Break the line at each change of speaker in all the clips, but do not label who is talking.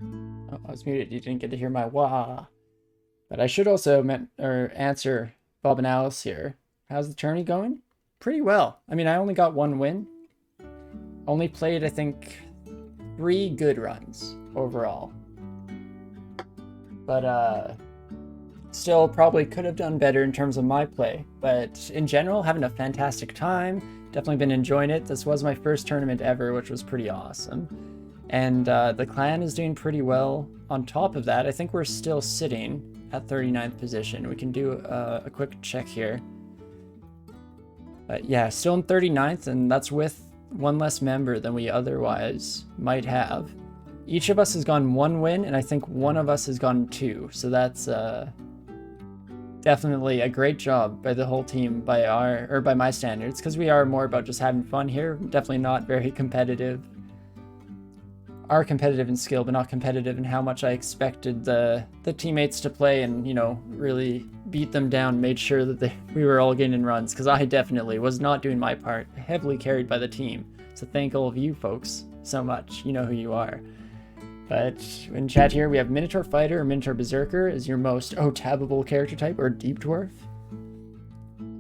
Oh, I was muted. You didn't get to hear my wah. But I should also answer Bob and Alice here. How's the tourney going? Pretty well. I mean, I only got one win. Only played, I think, 3 good runs overall. But still probably could have done better in terms of my play. But in general, having a fantastic time. Definitely been enjoying it. This was my first tournament ever, which was pretty awesome. And the clan is doing pretty well. On top of that, I think we're still sitting at 39th position. We can do a quick check here. But yeah, still in 39th, and that's with one less member than we otherwise might have. Each of us has gone 1 win, and I think one of us has gone 2. So that's definitely a great job by the whole team by my standards, because we are more about just having fun here. Definitely not very competitive. Are competitive in skill, but not competitive in how much I expected the teammates to play and, you know, really beat them down, made sure that we were all getting runs, because I definitely was not doing my part, heavily carried by the team. So thank all of you folks so much. You know who you are. But in chat here, we have Minotaur Fighter or Minotaur Berserker is your most tabbable character type, or Deep Dwarf.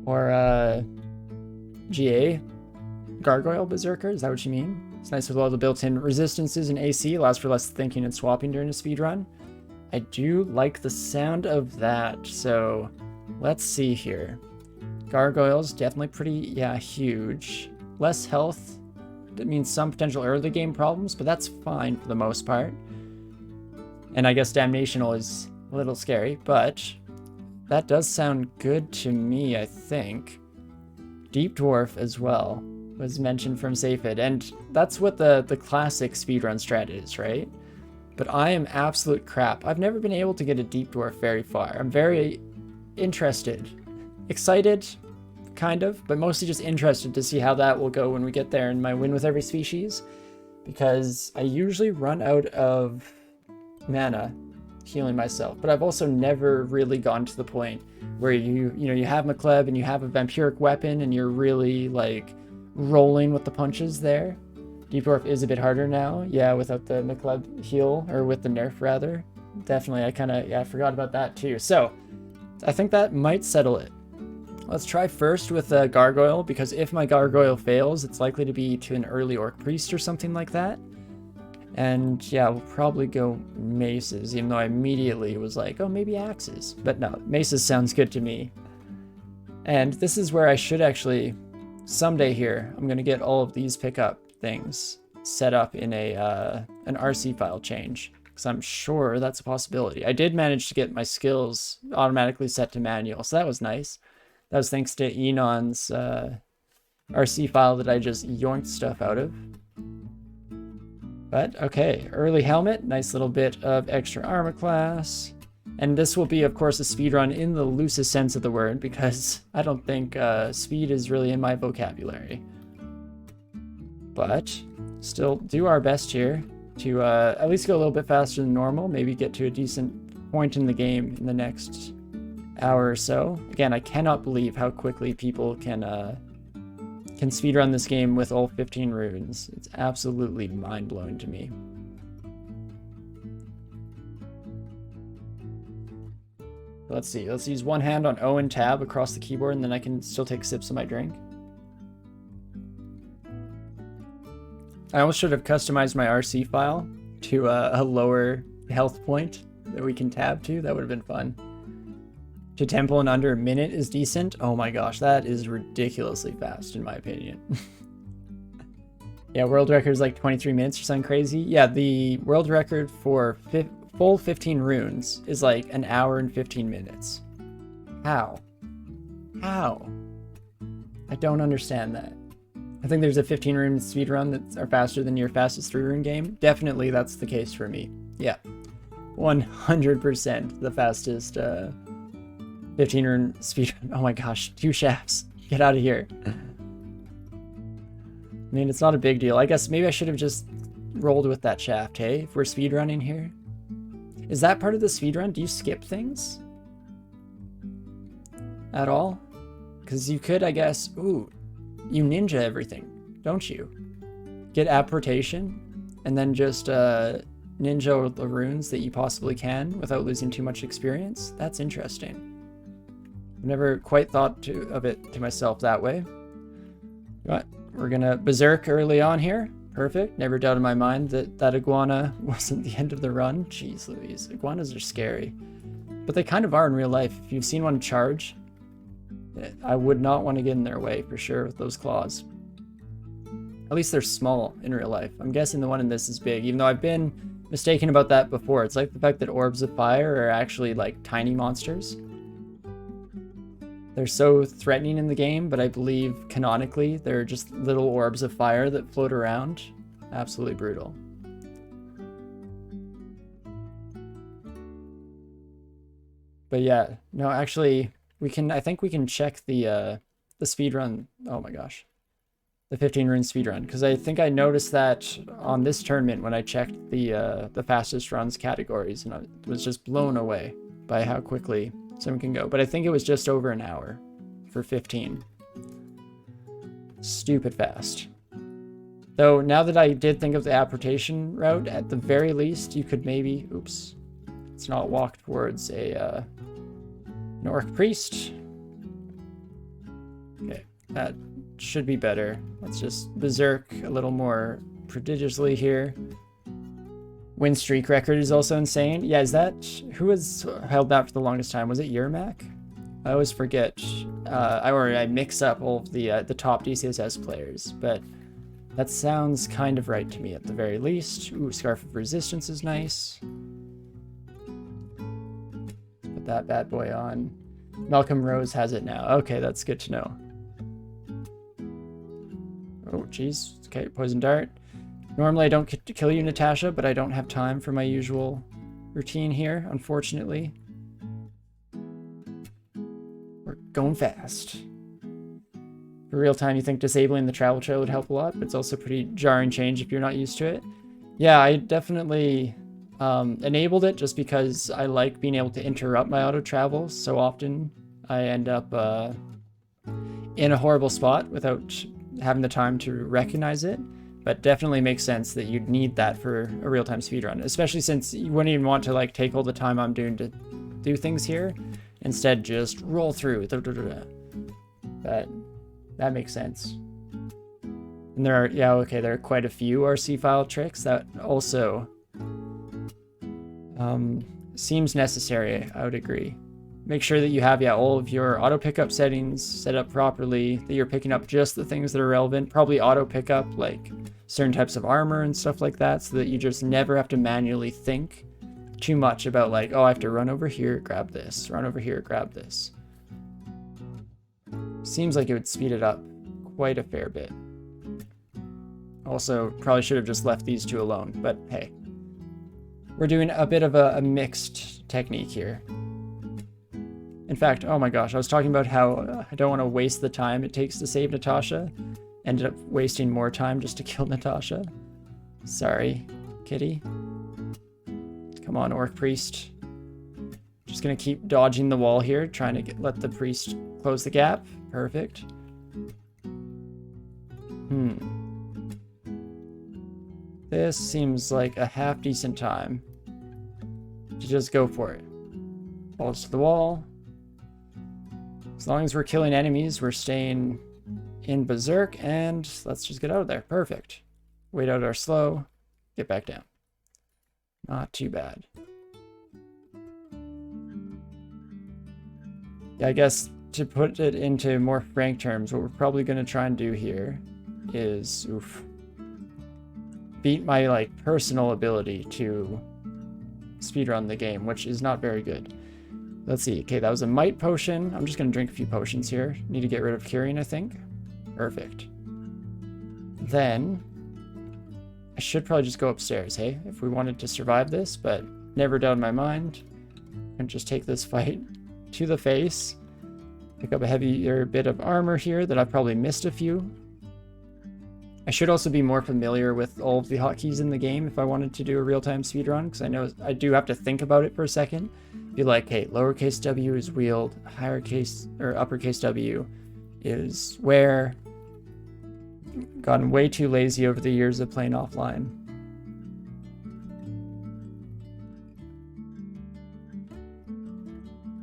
Or GA, Gargoyle Berserker, is that what you mean? It's nice with all the built-in resistances and AC, allows for less thinking and swapping during a speedrun. I do like the sound of that, so let's see here. Gargoyles, definitely pretty, huge. Less health, that means some potential early game problems, but that's fine for the most part. And I guess Damnational is a little scary, but that does sound good to me, I think. Deep Dwarf as well was mentioned from Safed, and that's what the classic speedrun strat is, right? But I am absolute crap. I've never been able to get a Deep Dwarf very far. I'm very interested. Excited, kind of, but mostly just interested to see how that will go when we get there in my win with every species, because I usually run out of mana healing myself, but I've also never really gotten to the point where you have McLeb and you have a vampiric weapon and you're really like rolling with the punches there. Deep Dwarf is a bit harder now, yeah, without the McLeb heal, or with the nerf rather. Definitely, I forgot about that too. So I think that might settle it. Let's try first with a Gargoyle, because if my Gargoyle fails, it's likely to be to an early Orc Priest or something like that. And yeah, we'll probably go Maces, even though I immediately was like, oh, maybe Axes. But no, Maces sounds good to me. And this is where I should actually, someday here, I'm going to get all of these pickup things set up in an RC file change, because I'm sure that's a possibility. I did manage to get my skills automatically set to manual, so that was nice. That was thanks to Enon's RC file that I just yoinked stuff out of. But okay, early helmet, nice little bit of extra armor class. And this will be, of course, a speedrun in the loosest sense of the word, because I don't think speed is really in my vocabulary. But still do our best here to at least go a little bit faster than normal, maybe get to a decent point in the game in the next hour or so. Again, I cannot believe how quickly people can speedrun this game with all 15 runes. It's absolutely mind-blowing to me. Let's see, let's use one hand on O and tab across the keyboard, and then I can still take sips of my drink. I almost should have customized my RC file to a lower health point that we can tab to. That would have been fun. To tempo in under a minute is decent. Oh my gosh, that is ridiculously fast in my opinion. Yeah, world record is like 23 minutes or something crazy. Yeah, the world record for full 15 runes is like an hour and 15 minutes. How? How? I don't understand that. I think there's a 15 rune speedrun that are faster than your fastest 3 rune game. Definitely that's the case for me. Yeah, 100% the fastest 15 rune speedrun. Oh my gosh, 2 shafts. Get out of here. I mean, it's not a big deal. I guess maybe I should have just rolled with that shaft, hey? If we're speedrunning here. Is that part of the speedrun? Do you skip things? At all? Because you could, I guess... Ooh, you ninja everything, don't you? Get apportation, and then just ninja all the runes that you possibly can without losing too much experience. That's interesting. I've never quite thought of it to myself that way. But we're gonna berserk early on here. Perfect. Never doubted in my mind that that iguana wasn't the end of the run. Jeez Louise, iguanas are scary. But they kind of are in real life. If you've seen one charge, I would not want to get in their way for sure with those claws. At least they're small in real life. I'm guessing the one in this is big, even though I've been mistaken about that before. It's like the fact that orbs of fire are actually like tiny monsters. They're so threatening in the game, but I believe canonically they're just little orbs of fire that float around. Absolutely brutal. But yeah, no, actually, I think we can check the speedrun. Oh my gosh. The 15 rune speedrun, because I think I noticed that on this tournament when I checked the fastest runs categories, and I was just blown away by how quickly someone can go. But I think it was just over an hour for 15. Stupid fast. Though now that I did think of the apportation route, at the very least you could maybe, oops, let's not walk towards an orc priest. Okay, that should be better. Let's just berserk a little more prodigiously here. Win streak record is also insane. Yeah, is that who has held that for the longest time? Was it Yermak? I always forget. I mix up all of the top DCSS players, but that sounds kind of right to me at the very least. Ooh, Scarf of Resistance is nice. Put that bad boy on. Malcolm Rose has it now. Okay, that's good to know. Oh, geez. Okay, Poison Dart. Normally I don't get to kill you, Natasha, but I don't have time for my usual routine here, unfortunately. We're going fast. For real time, you think disabling the travel trail would help a lot, but it's also pretty jarring change if you're not used to it. Yeah, I definitely enabled it just because I like being able to interrupt my auto travel. So often I end up in a horrible spot without having the time to recognize it. But definitely makes sense that you'd need that for a real-time speedrun, especially since you wouldn't even want to like take all the time I'm doing to do things here. Instead, just roll through. But that makes sense. And there are, yeah, okay, there are quite a few RC file tricks that also seems necessary, I would agree. Make sure that you have, yeah, all of your auto pickup settings set up properly, that you're picking up just the things that are relevant, probably auto pickup like certain types of armor and stuff like that, so that you just never have to manually think too much about like, oh, I have to run over here, grab this, run over here, grab this. Seems like it would speed it up quite a fair bit. Also, probably should have just left these two alone, but hey. We're doing a bit of a mixed technique here. In fact, oh my gosh, I was talking about how I don't want to waste the time it takes to save Natasha. Ended up wasting more time just to kill Natasha. Sorry, kitty. Come on, Orc Priest. Just gonna keep dodging the wall here, trying to let the priest close the gap. Perfect. This seems like a half decent time to just go for it. Balls to the wall. As long as we're killing enemies, we're staying in Berserk, and let's just get out of there. Perfect. Wait out our slow. Get back down. Not too bad. Yeah, I guess to put it into more frank terms, what we're probably going to try and do here is, beat my like personal ability to speedrun the game, which is not very good. Let's see. Okay, that was a might potion. I'm just going to drink a few potions here. Need to get rid of curing, I think. Perfect. Then I should probably just go upstairs, hey? If we wanted to survive this, but never doubt in my mind. And just take this fight to the face. Pick up a heavier bit of armor here that I've probably missed a few. I should also be more familiar with all of the hotkeys in the game if I wanted to do a real-time speedrun, because I know I do have to think about it for a second. Be like, hey, lowercase w is wheeled, uppercase W is where. Gotten way too lazy over the years of playing offline.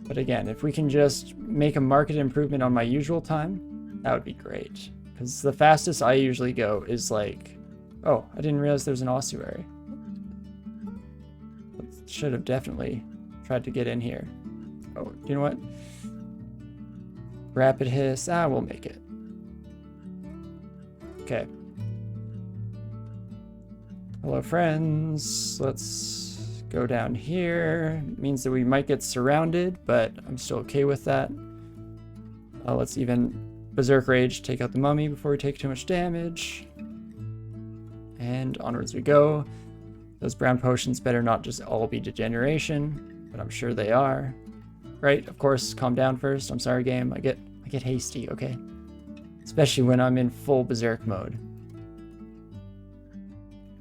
But again, if we can just make a marked improvement on my usual time, that would be great. Because the fastest I usually go is like... Oh, I didn't realize there's an ossuary. Should have definitely tried to get in here. Oh, you know what? Rapid hiss. Ah, we'll make it. Okay. Hello, friends. Let's go down here. It means that we might get surrounded, but I'm still okay with that. Let's even Berserk Rage, take out the mummy before we take too much damage. And onwards we go. Those brown potions better not just all be degeneration, but I'm sure they are. Right, of course, calm down first. I'm sorry, game. I get hasty, okay? Especially when I'm in full Berserk mode.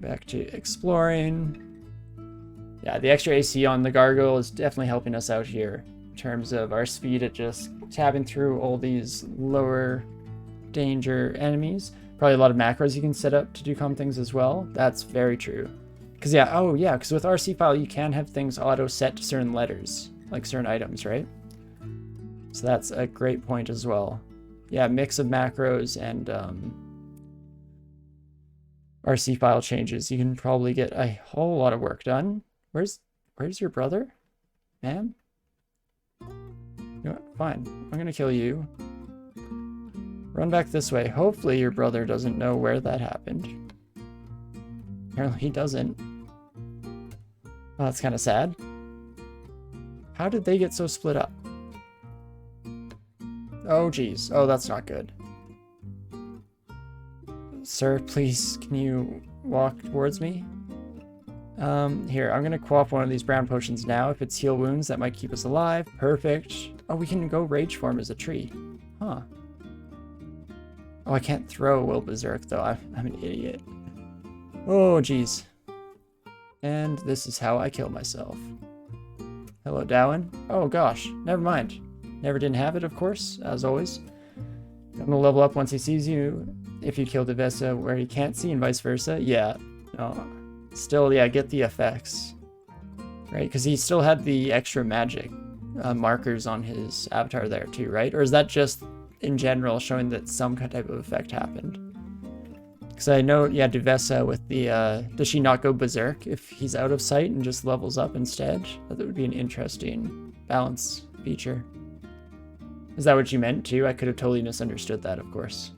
Back to exploring. Yeah, the extra AC on the Gargoyle is definitely helping us out here in terms of our speed at just tabbing through all these lower danger enemies. Probably a lot of macros you can set up to do calm things as well. That's very true. Because yeah, oh yeah, because with RC file you can have things auto set to certain letters, like certain items, right? So that's a great point as well. Yeah, mix of macros and RC file changes. You can probably get a whole lot of work done. Where's your brother, ma'am? You know what? Fine. I'm gonna kill you. Run back this way. Hopefully your brother doesn't know where that happened. Apparently he doesn't. Oh, that's kind of sad. How did they get so split up? Oh, geez. Oh, that's not good. Sir, please, can you walk towards me? Here, I'm gonna co-op one of these brown potions now. If it's heal wounds, that might keep us alive. Perfect. Oh, we can go rage form as a tree. Huh. Oh, I can't throw Will Berserk, though. I'm an idiot. Oh, geez. And this is how I kill myself. Hello, Darwin. Oh, gosh. Never mind. Never didn't have it, of course, as always. I'm gonna level up once he sees you. If you kill Devesa where he can't see and vice versa. Yeah. No. Still, yeah, get the effects. Right? Because he still had the extra magic markers on his avatar there too, right? Or is that just in general showing that some type of effect happened? Because I know, yeah, Devesa with the, does she not go Berserk if he's out of sight and just levels up instead? That would be an interesting balance feature. Is that what you meant too? I could have totally misunderstood that, of course.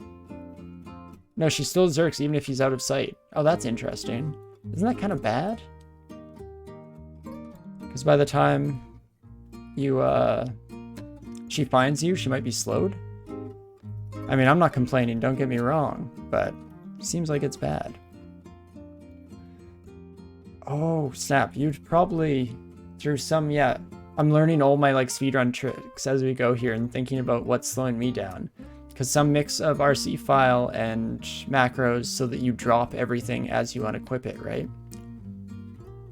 No, she still Zerks even if he's out of sight. Oh, that's interesting. Isn't that kind of bad? Because by the time you, she finds you, she might be slowed. I mean, I'm not complaining, don't get me wrong, but seems like it's bad. Oh, snap. You'd probably, through some, yeah, I'm learning all my, like, speedrun tricks as we go here and thinking about what's slowing me down. Because some mix of RC file and macros so that you drop everything as you unequip it, right?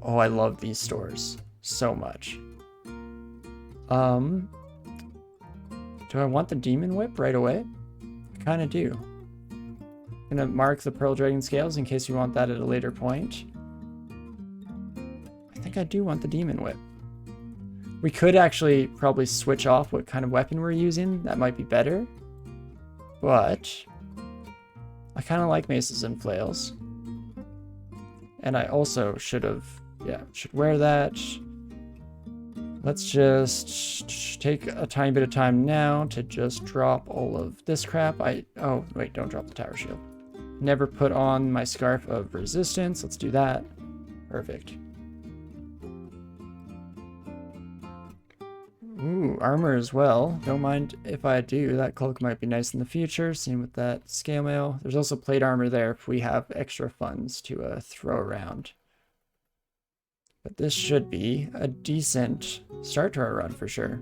Oh, I love these stores so much. Do I want the Demon Whip right away? I kind of do. I'm gonna mark the Pearl Dragon Scales in case you want that at a later point. I think I do want the Demon Whip. We could actually probably switch off what kind of weapon we're using. That might be better. But I kind of like maces and flails. And I also should have, yeah, should wear that. Let's just take a tiny bit of time now to just drop all of this crap. Oh, wait, don't drop the tower shield. Never put on my Scarf of Resistance. Let's do that. Perfect. Ooh, armor as well. Don't mind if I do. That cloak might be nice in the future. Same with that scale mail. There's also plate armor there if we have extra funds to throw around. But this should be a decent start to our run for sure.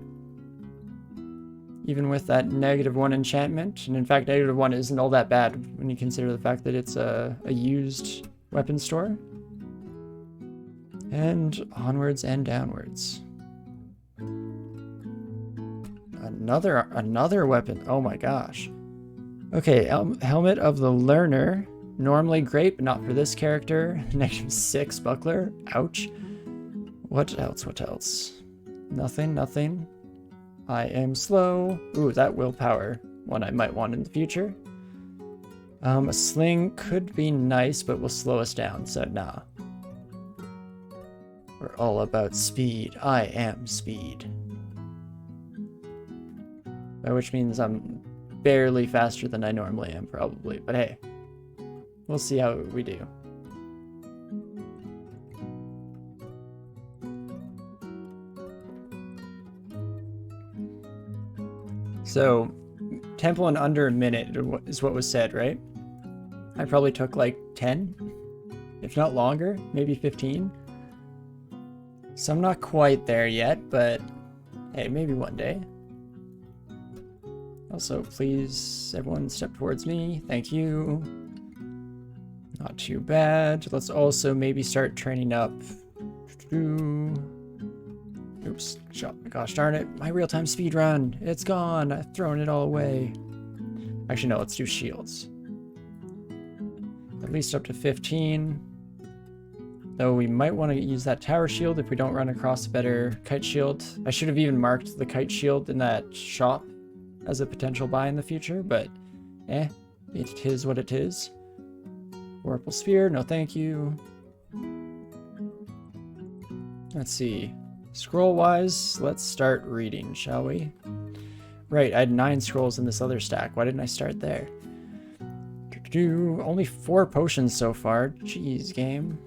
Even with that -1 enchantment. And in fact, -1 isn't all that bad when you consider the fact that it's a used weapon store. And onwards and downwards. Another weapon. Oh my gosh. Okay, Helmet of the Learner. Normally great, but not for this character. -6 buckler. Ouch. What else? What else? Nothing. I am slow. Ooh, that willpower one I might want in the future. A sling could be nice, but will slow us down, so nah. We're all about speed. I am speed. Which means I'm barely faster than I normally am, probably. But hey, we'll see how we do. So, temple in under a minute is what was said, right? I probably took like 10, if not longer, maybe 15. So I'm not quite there yet, but hey, maybe one day. Also, please, everyone step towards me. Thank you. Not too bad. Let's also maybe start training up. Oops, gosh darn it. My real-time speedrun. It's gone. I've thrown it all away. Actually, no, let's do shields. At least up to 15. Though we might want to use that tower shield if we don't run across a better kite shield. I should have even marked the kite shield in that shop as a potential buy in the future, but it is what it is. Vorpal Spear, no thank you. Let's see. Scroll-wise, let's start reading, shall we? Right, I had 9 scrolls in this other stack. Why didn't I start there? Only 4 potions so far. Jeez, game.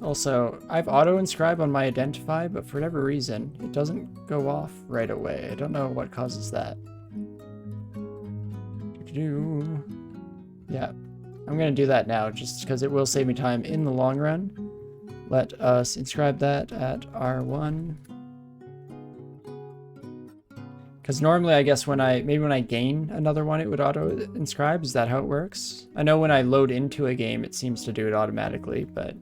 Also, I've auto-inscribe on my identify, but for whatever reason, it doesn't go off right away. I don't know what causes that. Yeah, I'm gonna do that now, just because it will save me time in the long run. Let us inscribe that at R1. Because normally, I guess maybe when I gain another one, it would auto-inscribe. Is that how it works? I know when I load into a game, it seems to do it automatically, but...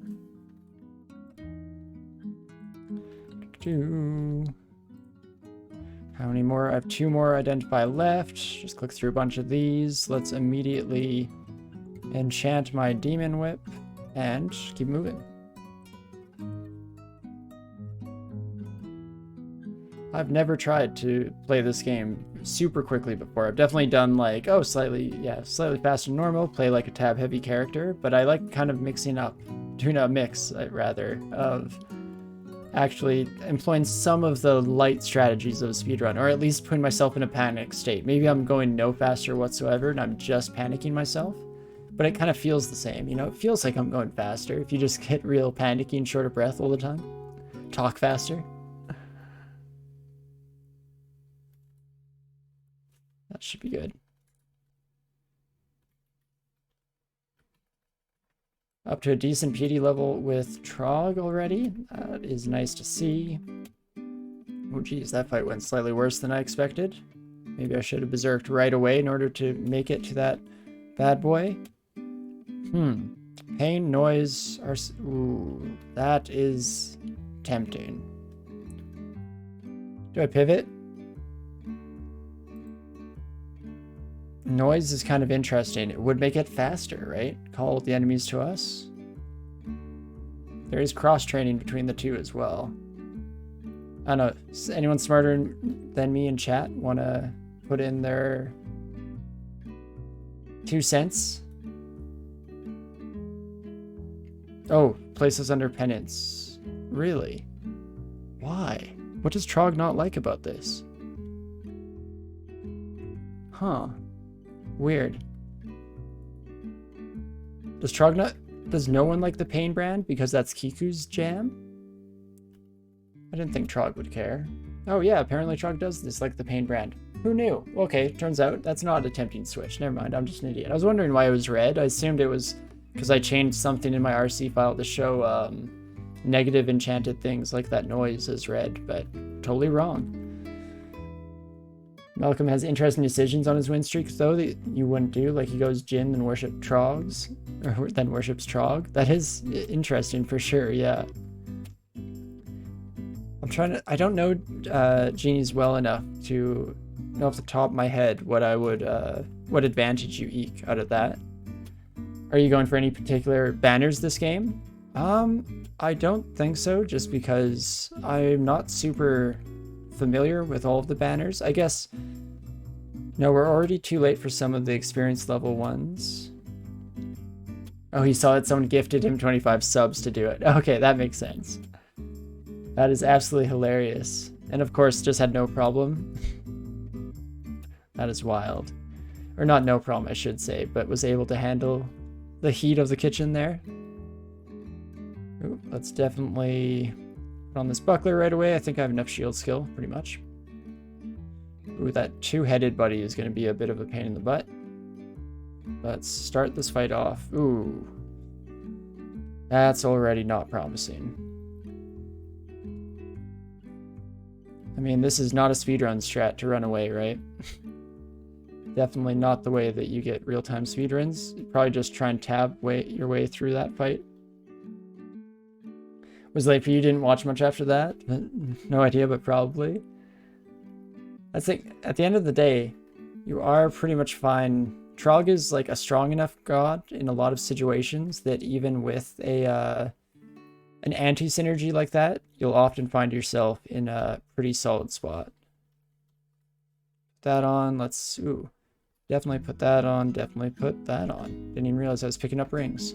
How many more? I have 2 more identify left. Just click through a bunch of these. Let's immediately enchant my demon whip and keep moving. I've never tried to play this game super quickly before. I've definitely done like, oh, slightly faster than normal, play like a tab heavy character, but I like kind of doing a mix rather of actually employing some of the light strategies of a speedrun, or at least putting myself in a panic state. Maybe I'm going no faster whatsoever and I'm just panicking myself, but it kind of feels the same, you know? It feels like I'm going faster if you just get real panicky and short of breath all the time. Talk faster. That should be good. Up to a decent PD level with Trog already. That is nice to see. Oh geez, that fight went slightly worse than I expected. Maybe I should have berserked right away in order to make it to that bad boy. Pain, noise, ooh, that is tempting. Do I pivot? Noise is kind of interesting. It would make it faster, right? Call the enemies to us. There is cross-training between the two as well. I don't know. Is anyone smarter than me in chat want to put in their 2 cents? Oh, places under penance. Really? Why? What does Trog not like about this? Huh. Weird. Does no one like the Pain brand because that's Kiku's jam? I didn't think Trog would care. Oh yeah, apparently Trog does dislike the Pain brand. Who knew? Okay, turns out that's not a tempting switch. Never mind, I'm just an idiot. I was wondering why it was red. I assumed it was because I changed something in my RC file to show negative enchanted things like that noise as red, but totally wrong. Malcolm has interesting decisions on his win streaks, though, that you wouldn't do. Like, he goes Jin, then worships Trogs, or then worships Trog. That is interesting for sure, yeah. I don't know genies well enough to know off the top of my head what advantage you eke out of that. Are you going for any particular banners this game? I don't think so, just because I'm not super familiar with all of the banners. I guess, no, we're already too late for some of the experience level ones. Oh, he saw that someone gifted him 25 subs to do it. Okay, that makes sense. That is absolutely hilarious. And of course, just had no problem. That is wild. Or not no problem, I should say, but was able to handle the heat of the kitchen there. Ooh, let's definitely put on this buckler right away. I think I have enough shield skill, pretty much. Ooh, that two-headed buddy is going to be a bit of a pain in the butt. Let's start this fight off. Ooh. That's already not promising. I mean, this is not a speedrun strat to run away, right? Definitely not the way that you get real-time speedruns. You'd probably just try and tab your way through that fight. Was late for you, didn't watch much after that? No idea, but probably. I think at the end of the day, you are pretty much fine. Trog is like a strong enough god in a lot of situations that even with a an anti-synergy like that, you'll often find yourself in a pretty solid spot. Put that on, let's, ooh. Definitely put that on, definitely put that on. Didn't even realize I was picking up rings.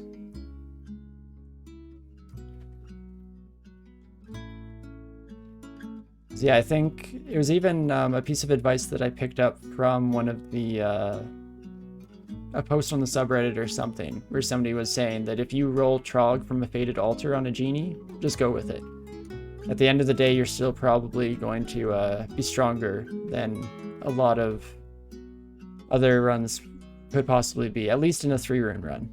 So yeah, I think it was even a piece of advice that I picked up from one of the, a post on the subreddit or something, where somebody was saying that if you roll Trog from a Fated Altar on a genie, just go with it. At the end of the day, you're still probably going to be stronger than a lot of other runs could possibly be, at least in a 3-rune run.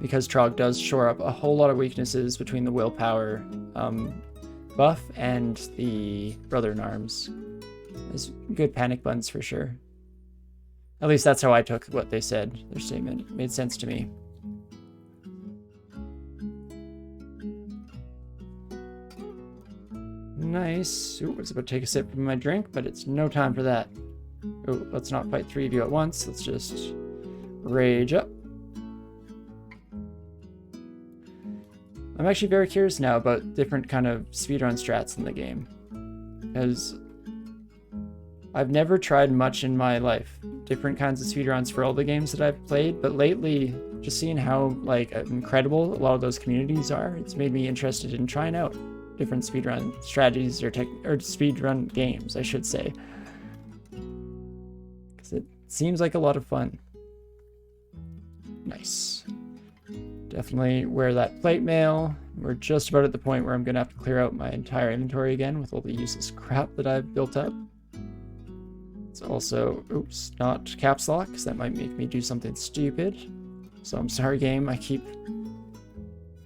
Because Trog does shore up a whole lot of weaknesses between the willpower buff and the Brother-in-Arms. There's good panic buttons for sure. At least that's how I took what they said. Their statement made sense to me. Nice. Ooh, I was about to take a sip from my drink, but it's no time for that. Ooh, let's not fight 3 of you at once. Let's just rage up. I'm actually very curious now about different kind of speedrun strats in the game, because I've never tried much in my life. Different kinds of speedruns for all the games that I've played, but lately, just seeing how like incredible a lot of those communities are, it's made me interested in trying out different speedrun strategies or speedrun games, I should say. Because it seems like a lot of fun. Nice. Definitely wear that plate mail. We're just about at the point where I'm going to have to clear out my entire inventory again with all the useless crap that I've built up. It's also, oops, not caps lock, because that might make me do something stupid. So I'm sorry, game. I keep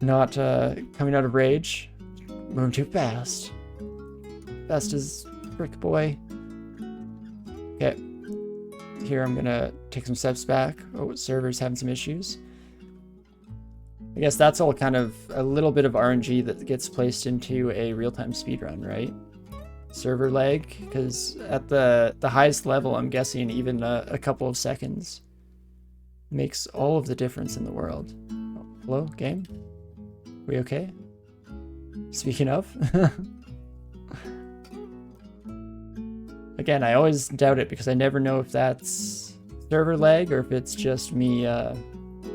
not coming out of rage. Moving too fast. Fast as brick boy. Okay. Here I'm going to take some steps back. Oh, server's having some issues. I guess that's all kind of a little bit of RNG that gets placed into a real-time speedrun, right? Server lag, because at the highest level, I'm guessing even a couple of seconds makes all of the difference in the world. Oh, hello, game? We okay? Speaking of. Again, I always doubt it because I never know if that's server lag or if it's just me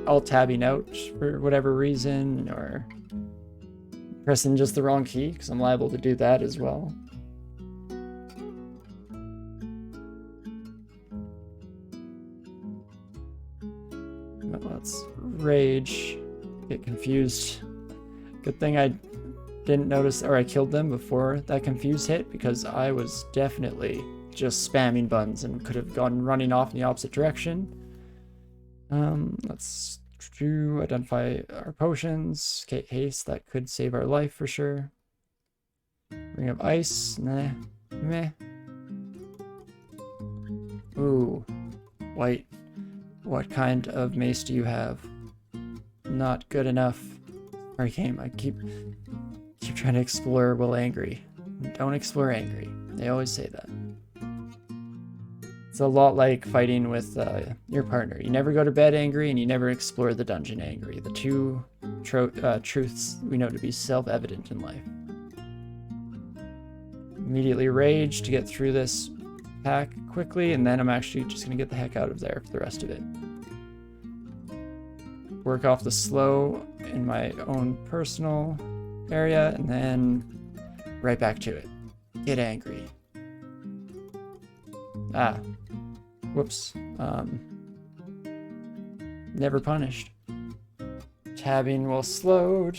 alt-tabbing out for whatever reason, or pressing just the wrong key, because I'm liable to do that as well. Let's rage. Get confused. Good thing I didn't notice, or I killed them before that confuse hit, because I was definitely just spamming buttons and could have gone running off in the opposite direction. Let's identify our potions. Okay, haste, that could save our life for sure. Ring of ice, nah, meh. Ooh, white. What kind of mace do you have? Not good enough. Arcane, I keep trying to explore while angry. Don't explore angry. They always say that. It's a lot like fighting with your partner. You never go to bed angry and you never explore the dungeon angry. The two truths we know to be self-evident in life. Immediately rage to get through this pack quickly, and then I'm actually just going to get the heck out of there for the rest of it. Work off the slow in my own personal area, and then right back to it. Get angry. Ah. Whoops. Never punished. Tabbing while slowed.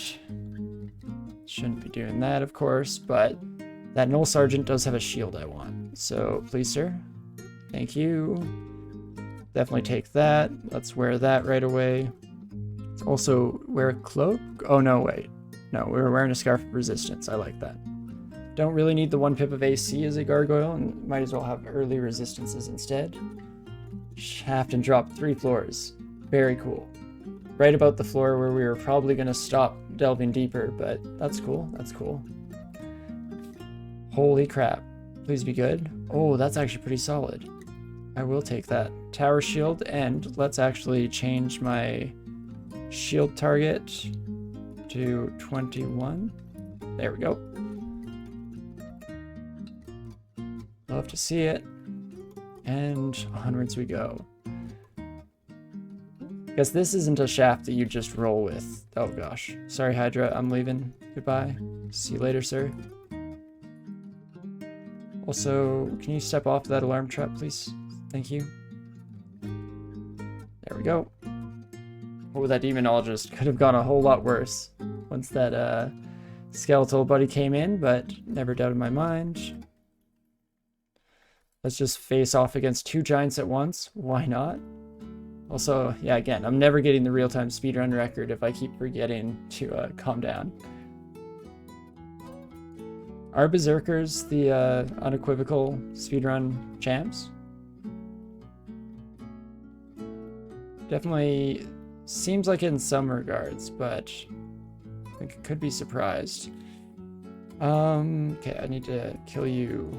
Shouldn't be doing that, of course, but that Null Sergeant does have a shield I want. So, please, sir. Thank you. Definitely take that. Let's wear that right away. Let's also wear a cloak. Oh, no, wait. No, we're wearing a Scarf of Resistance. I like that. Don't really need the 1 pip of AC as a gargoyle, and might as well have early resistances instead. Shaft and drop 3 floors. Very cool. Right about the floor where we were probably going to stop delving deeper, but that's cool. That's cool. Holy crap. Please be good. Oh, that's actually pretty solid. I will take that. Tower shield, and let's actually change my shield target to 21. There we go. Love to see it. And onwards we go. Guess this isn't a shaft that you just roll with. Oh gosh. Sorry, Hydra, I'm leaving. Goodbye. See you later, sir. Also, can you step off that alarm trap, please? Thank you. There we go. Oh, that demonologist could have gone a whole lot worse once that skeletal buddy came in, but never doubted my mind. Let's just face off against 2 giants at once. Why not? Also, yeah, again, I'm never getting the real-time speedrun record if I keep forgetting to calm down. Are Berserkers the unequivocal speedrun champs? Definitely seems like it in some regards, but I think it could be surprised. Okay, I need to kill you.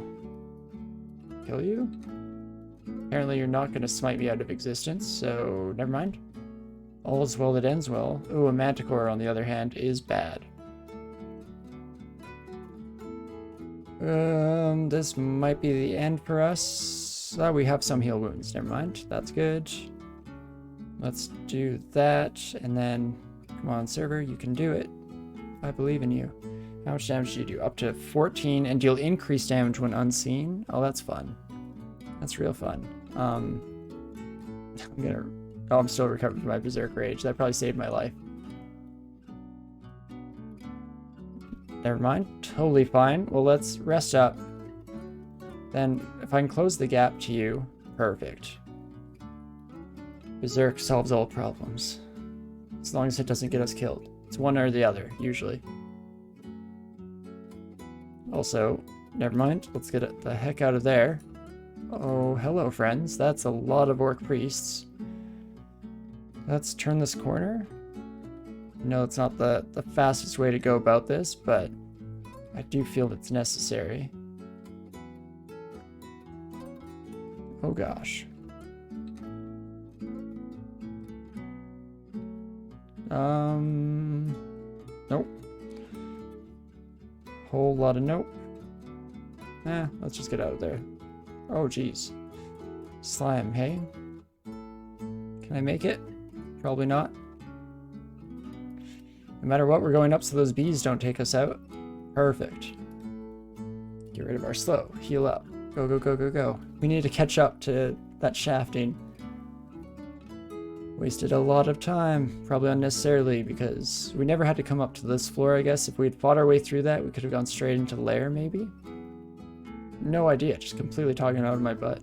Kill you? Apparently you're not going to smite me out of existence, so never mind. All is well that ends well. Ooh, a Manticore, on the other hand, is bad. This might be the end for us. We have some heal wounds, never mind. That's good. Let's do that, and then, come on, server, you can do it. I believe in you. How much damage do you do? Up to 14, and deal increased damage when unseen. Oh, that's fun. That's real fun. I'm still recovering from my Berserk Rage. That probably saved my life. Never mind. Totally fine. Well, let's rest up. Then, if I can close the gap to you, perfect. Berserk solves all problems. As long as it doesn't get us killed. It's one or the other, usually. Also, never mind. Let's get the heck out of there. Oh, hello, friends. That's a lot of orc priests. Let's turn this corner. No, it's not the fastest way to go about this, but I do feel it's necessary. Oh gosh. Nope. Whole lot of nope. Let's just get out of there. Oh geez. Slime, hey? Can I make it? Probably not. No matter what, we're going up so those bees don't take us out. Perfect. Get rid of our slow. Heal up. Go, go, go, go, go. We need to catch up to that shafting. Wasted a lot of time, probably unnecessarily, because we never had to come up to this floor, I guess. If we'd fought our way through that, we could have gone straight into the lair, maybe? No idea, just completely talking out of my butt.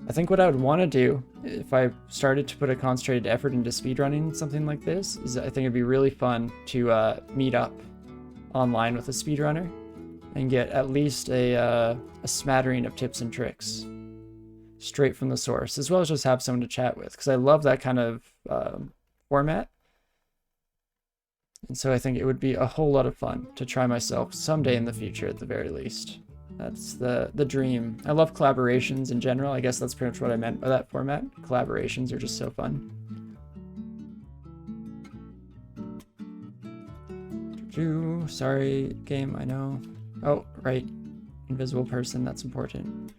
I think what I would want to do, if I started to put a concentrated effort into speedrunning something like this, is I think it'd be really fun to meet up online with a speedrunner and get at least a smattering of tips and tricks straight from the source, as well as just have someone to chat with, because I love that kind of format. And so I think it would be a whole lot of fun to try myself someday in the future at the very least. That's the dream. I love collaborations in general. I guess that's pretty much what I meant by that format. Collaborations are just so fun. Sorry, game, I know. Oh, right. Invisible person, that's important.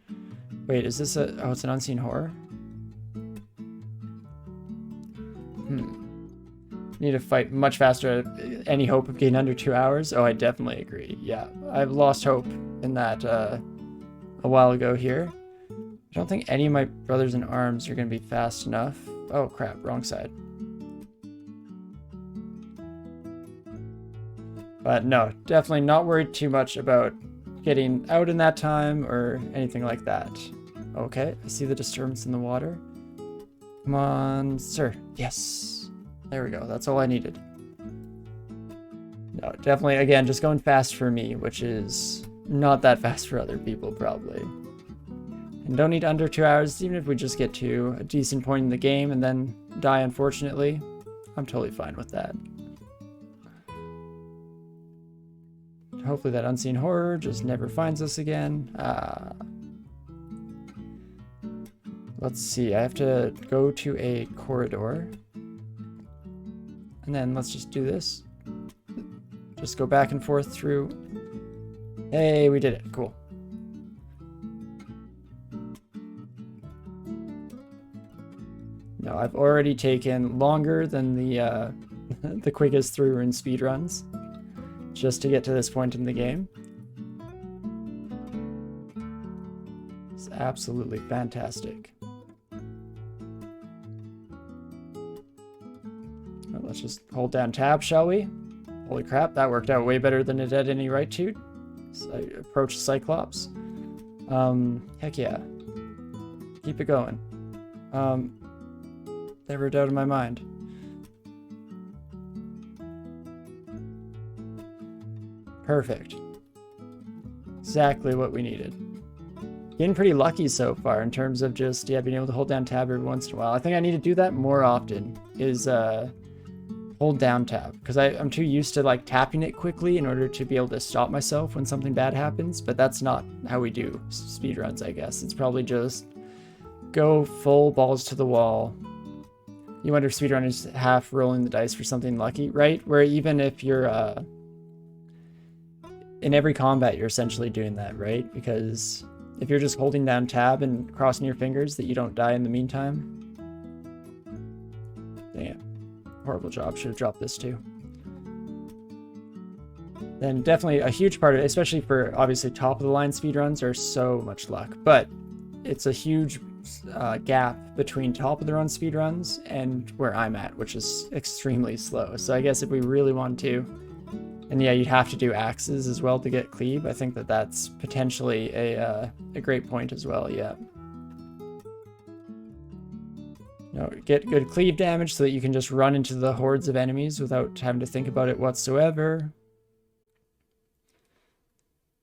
Wait, is this a... Oh, it's an unseen horror? Need to fight much faster. Any hope of getting under 2 hours? Oh, I definitely agree. Yeah, I've lost hope in that a while ago here. I don't think any of my brothers in arms are going to be fast enough. Oh, crap, wrong side. But no, definitely not worried too much about getting out in that time or anything like that. Okay, I see the disturbance in the water. Come on, sir. Yes. There we go. That's all I needed. No, definitely, again, just going fast for me, which is not that fast for other people, probably. And don't need under 2 hours, even if we just get to a decent point in the game and then die, unfortunately. I'm totally fine with that. Hopefully that unseen horror just never finds us again. Let's see, I have to go to a corridor. And then let's just do this. Just go back and forth through. Hey, we did it. Cool. No, I've already taken longer than the the quickest 3-run speedruns just to get to this point in the game. It's absolutely fantastic. Let's just hold down tab, shall we? Holy crap, that worked out way better than it had any right to. So I approached Cyclops. Heck yeah. Keep it going. Never a doubt in my mind. Perfect. Exactly what we needed. Getting pretty lucky so far in terms of just, yeah, being able to hold down tab every once in a while. I think I need to do that more often, is hold down tab, because I'm too used to like tapping it quickly in order to be able to stop myself when something bad happens, but that's not how we do speedruns, I guess. It's probably just go full balls to the wall. You wonder if speedrunners half rolling the dice for something lucky, right? Where even if you're in every combat, you're essentially doing that, right? Because if you're just holding down tab and crossing your fingers that you don't die in the meantime. Damn. Horrible job. Should have dropped this too. Then definitely a huge part of it, especially for obviously top of the line speedruns, are so much luck. But it's a huge gap between top of the run speedruns and where I'm at, which is extremely slow. So I guess if we really want to, and yeah, you'd have to do axes as well to get cleave. I think that that's potentially a great point as well. Yeah. No, get good cleave damage so that you can just run into the hordes of enemies without having to think about it whatsoever.